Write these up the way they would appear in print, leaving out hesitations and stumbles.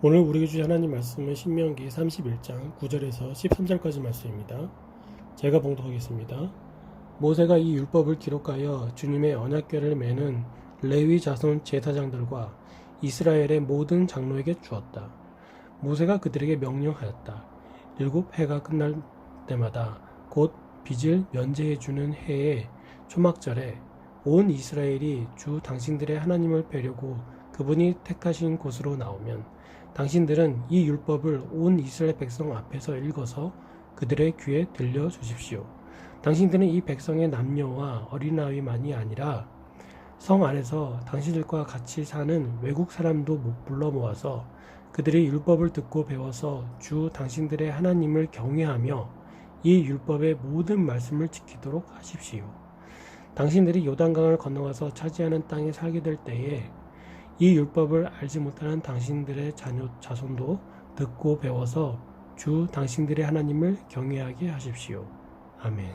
오늘 우리에게 주신 하나님 말씀은 신명기 31장 9절에서 13절까지 말씀입니다. 제가 봉독하겠습니다. 모세가 이 율법을 기록하여 주님의 언약궤를 매는 레위 자손 제사장들과 이스라엘의 모든 장로에게 주었다. 모세가 그들에게 명령하였다. 7해가 끝날 때마다 곧 빚을 면제해 주는 해의 초막절에 온 이스라엘이 주 당신들의 하나님을 뵈려고 그분이 택하신 곳으로 나오면 당신들은 이 율법을 온 이스라엘 백성 앞에서 읽어서 그들의 귀에 들려주십시오. 당신들은 이 백성의 남녀와 어린아이만이 아니라 성 안에서 당신들과 같이 사는 외국 사람도 불러 모아서 그들의 율법을 듣고 배워서 주 당신들의 하나님을 경외하며 이 율법의 모든 말씀을 지키도록 하십시오. 당신들이 요단강을 건너가서 차지하는 땅에 살게 될 때에 이 율법을 알지 못하는 당신들의 자손도 듣고 배워서 주 당신들의 하나님을 경외하게 하십시오. 아멘.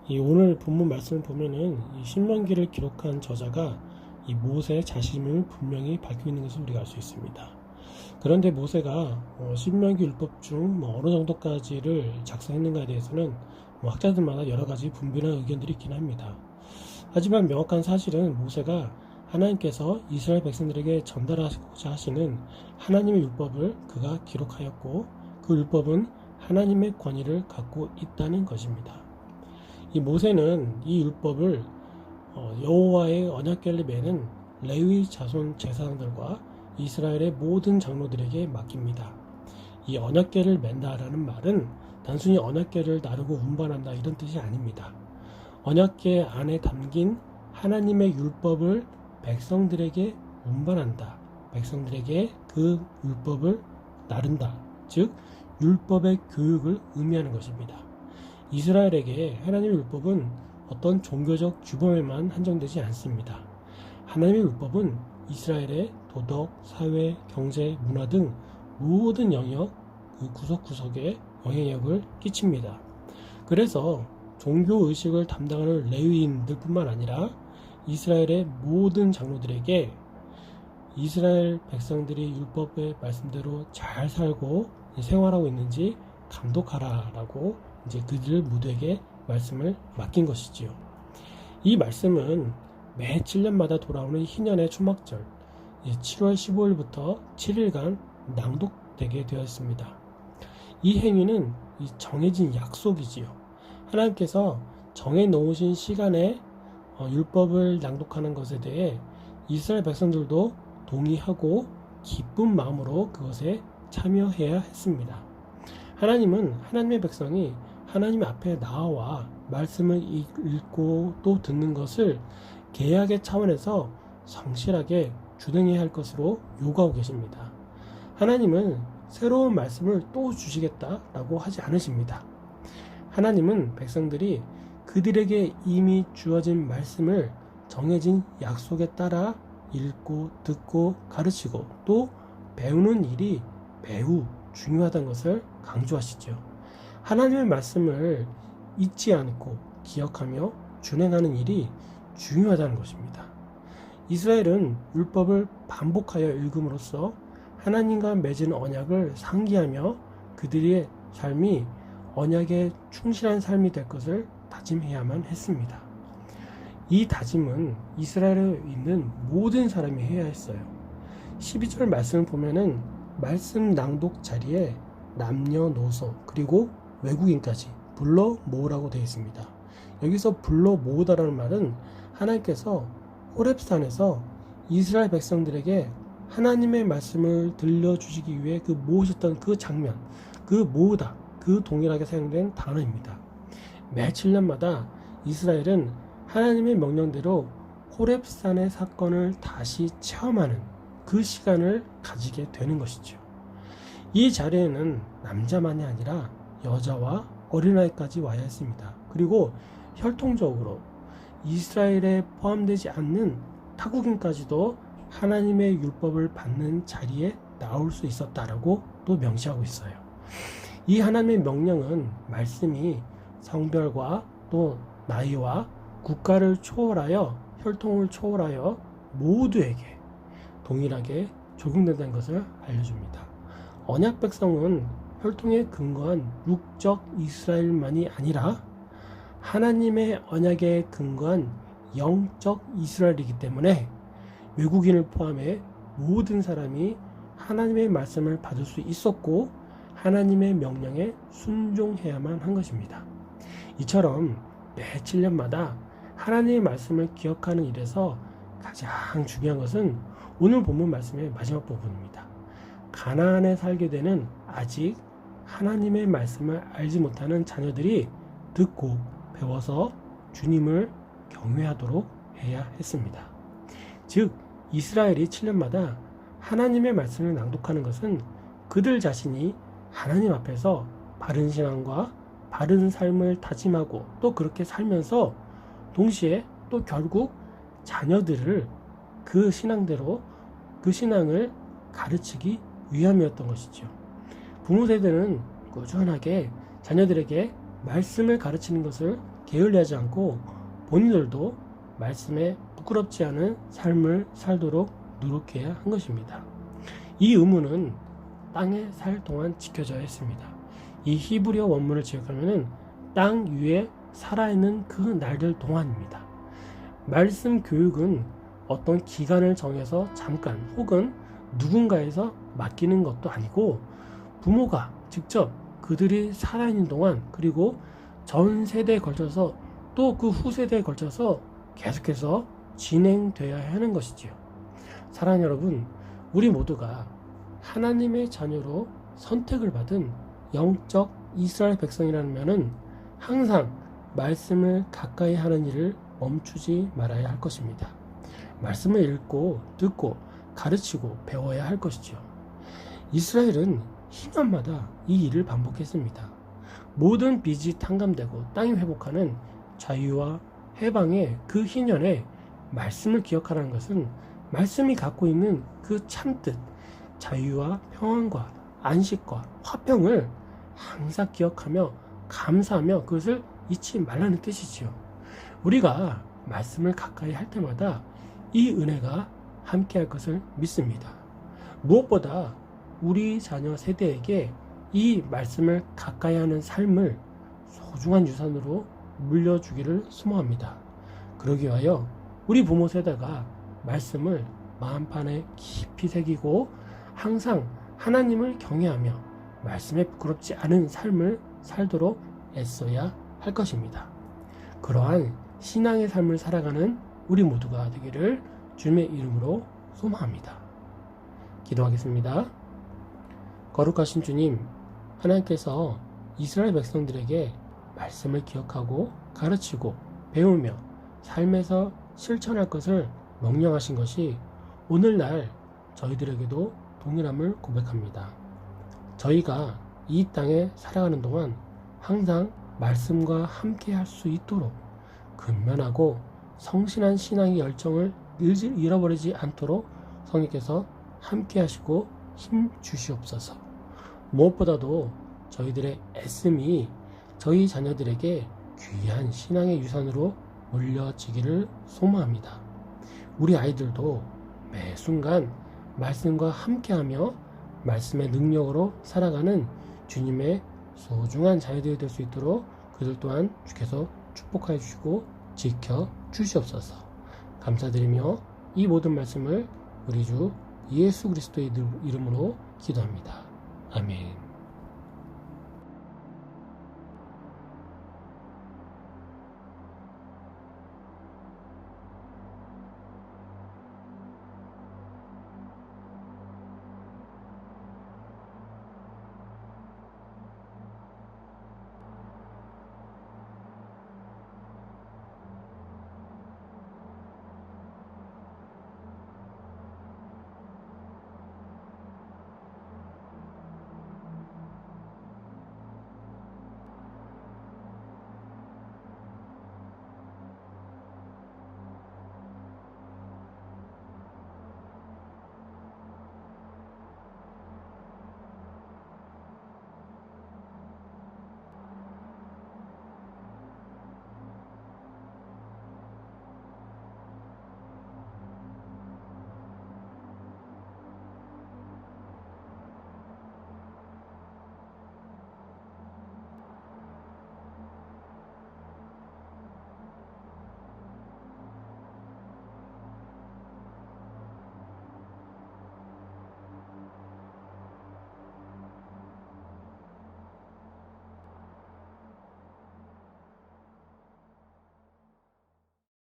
이 오늘 본문 말씀을 보면은 이 신명기를 기록한 저자가 이 모세 자신을 분명히 밝히고 있는 것을 우리가 알 수 있습니다. 그런데 모세가 신명기 율법 중 어느 정도까지를 작성했는가에 대해서는 학자들마다 여러 가지 분분한 의견들이 있긴 합니다. 하지만 명확한 사실은 모세가 하나님께서 이스라엘 백성들에게 전달하고자 하시는 하나님의 율법을 그가 기록하였고 그 율법은 하나님의 권위를 갖고 있다는 것입니다. 이 모세는 이 율법을 여호와의 언약궤를 매는 레위 자손 제사장들과 이스라엘의 모든 장로들에게 맡깁니다. 이 언약궤를 맨다라는 말은 단순히 언약궤를 나르고 운반한다 이런 뜻이 아닙니다. 언약궤 안에 담긴 하나님의 율법을 백성들에게 운반한다. 백성들에게 그 율법을 나른다. 즉 율법의 교육을 의미하는 것입니다. 이스라엘에게 하나님의 율법은 어떤 종교적 규범에만 한정되지 않습니다. 하나님의 율법은 이스라엘의 도덕, 사회, 경제, 문화 등 모든 영역, 그 구석구석에 영향력을 끼칩니다. 그래서 종교의식을 담당하는 레위인들 뿐만 아니라 이스라엘의 모든 장로들에게 이스라엘 백성들이 율법의 말씀대로 잘 살고 생활하고 있는지 감독하라라고 이제 그들 모두에게 말씀을 맡긴 것이지요. 이 말씀은 매 7년마다 돌아오는 희년의 초막절 7월 15일부터 7일간 낭독되게 되었습니다. 이 행위는 정해진 약속이지요. 하나님께서 정해 놓으신 시간에 율법을 낭독하는 것에 대해 이스라엘 백성들도 동의하고 기쁜 마음으로 그것에 참여해야 했습니다. 하나님은 하나님의 백성이 하나님 앞에 나와 말씀을 읽고 또 듣는 것을 계약의 차원에서 성실하게 준행해야 할 것으로 요구하고 계십니다. 하나님은 새로운 말씀을 또 주시겠다라고 하지 않으십니다. 하나님은 백성들이 그들에게 이미 주어진 말씀을 정해진 약속에 따라 읽고 듣고 가르치고 또 배우는 일이 매우 중요하다는 것을 강조하시죠. 하나님의 말씀을 잊지 않고 기억하며 준행하는 일이 중요하다는 것입니다. 이스라엘은 율법을 반복하여 읽음으로써 하나님과 맺은 언약을 상기하며 그들의 삶이 언약에 충실한 삶이 될 것을 다짐해야만 했습니다. 이 다짐은 이스라엘에 있는 모든 사람이 해야 했어요. 12절 말씀을 보면은 말씀 낭독 자리에 남녀노소 그리고 외국인까지 불러 모으라고 되어 있습니다. 여기서 불러 모으다라는 말은 하나님께서 호렙산에서 이스라엘 백성들에게 하나님의 말씀을 들려주시기 위해 그 모으셨던 그 장면, 그 모으다, 그 동일하게 사용된 단어입니다. 매 7년마다 이스라엘은 하나님의 명령대로 호렙산의 사건을 다시 체험하는 그 시간을 가지게 되는 것이죠. 이 자리에는 남자만이 아니라 여자와 어린아이까지 와야 했습니다. 그리고 혈통적으로 이스라엘에 포함되지 않는 타국인까지도 하나님의 율법을 받는 자리에 나올 수 있었다라고 또 명시하고 있어요. 이 하나님의 명령은 말씀이 성별과 또 나이와 국가를 초월하여 혈통을 초월하여 모두에게 동일하게 적용된다는 것을 알려줍니다. 언약 백성은 혈통에 근거한 육적 이스라엘만이 아니라 하나님의 언약에 근거한 영적 이스라엘이기 때문에 외국인을 포함해 모든 사람이 하나님의 말씀을 받을 수 있었고 하나님의 명령에 순종해야만 한 것입니다. 이처럼 매 7년마다 하나님의 말씀을 기억하는 일에서 가장 중요한 것은 오늘 본문 말씀의 마지막 부분입니다. 가나안에 살게 되는 아직 하나님의 말씀을 알지 못하는 자녀들이 듣고 배워서 주님을 경외하도록 해야 했습니다. 즉 이스라엘이 7년마다 하나님의 말씀을 낭독하는 것은 그들 자신이 하나님 앞에서 바른 신앙과 바른 삶을 다짐하고 또 그렇게 살면서 동시에 또 결국 자녀들을 그 신앙대로 그 신앙을 가르치기 위함이었던 것이죠. 부모 세대는 꾸준하게 자녀들에게 말씀을 가르치는 것을 게을리하지 않고 본인들도 말씀에 부끄럽지 않은 삶을 살도록 노력해야 한 것입니다. 이 의무는 땅에 살 동안 지켜져야 했습니다. 이 히브리어 원문을 지역하면 땅 위에 살아있는 그 날들 동안입니다. 말씀 교육은 어떤 기간을 정해서 잠깐 혹은 누군가에서 맡기는 것도 아니고 부모가 직접 그들이 살아있는 동안 그리고 전 세대에 걸쳐서 또 그 후세대에 걸쳐서 계속해서 진행되어야 하는 것이지요. 사랑하는 여러분, 우리 모두가 하나님의 자녀로 선택을 받은 영적 이스라엘 백성이라면은 항상 말씀을 가까이 하는 일을 멈추지 말아야 할 것입니다. 말씀을 읽고 듣고 가르치고 배워야 할 것이죠. 이스라엘은 희년마다 이 일을 반복했습니다. 모든 빚이 탕감되고 땅이 회복하는 자유와 해방의 그 희년에 말씀을 기억하라는 것은 말씀이 갖고 있는 그 참뜻, 자유와 평안과 안식과 화평을 항상 기억하며 감사하며 그것을 잊지 말라는 뜻이지요. 우리가 말씀을 가까이 할 때마다 이 은혜가 함께 할 것을 믿습니다. 무엇보다 우리 자녀 세대에게 이 말씀을 가까이 하는 삶을 소중한 유산으로 물려주기를 소망합니다. 그러기 위하여 우리 부모 세대가 말씀을 마음판에 깊이 새기고 항상 하나님을 경외하며 말씀에 부끄럽지 않은 삶을 살도록 애써야 할 것입니다. 그러한 신앙의 삶을 살아가는 우리 모두가 되기를 주님의 이름으로 소망합니다. 기도하겠습니다. 거룩하신 주님, 하나님께서 이스라엘 백성들에게 말씀을 기억하고 가르치고 배우며 삶에서 실천할 것을 명령하신 것이 오늘날 저희들에게도 동일함을 고백합니다. 저희가 이 땅에 살아가는 동안 항상 말씀과 함께 할 수 있도록 근면하고 성실한 신앙의 열정을 잃어버리지 않도록 성령께서 함께 하시고 힘 주시옵소서. 무엇보다도 저희들의 애씀이 저희 자녀들에게 귀한 신앙의 유산으로 물려지기를 소망합니다. 우리 아이들도 매 순간 말씀과 함께하며 말씀의 능력으로 살아가는 주님의 소중한 자녀들이 될 수 있도록 그들 또한 주께서 축복하여 주시고 지켜 주시옵소서. 감사드리며 이 모든 말씀을 우리 주 예수 그리스도의 이름으로 기도합니다. 아멘.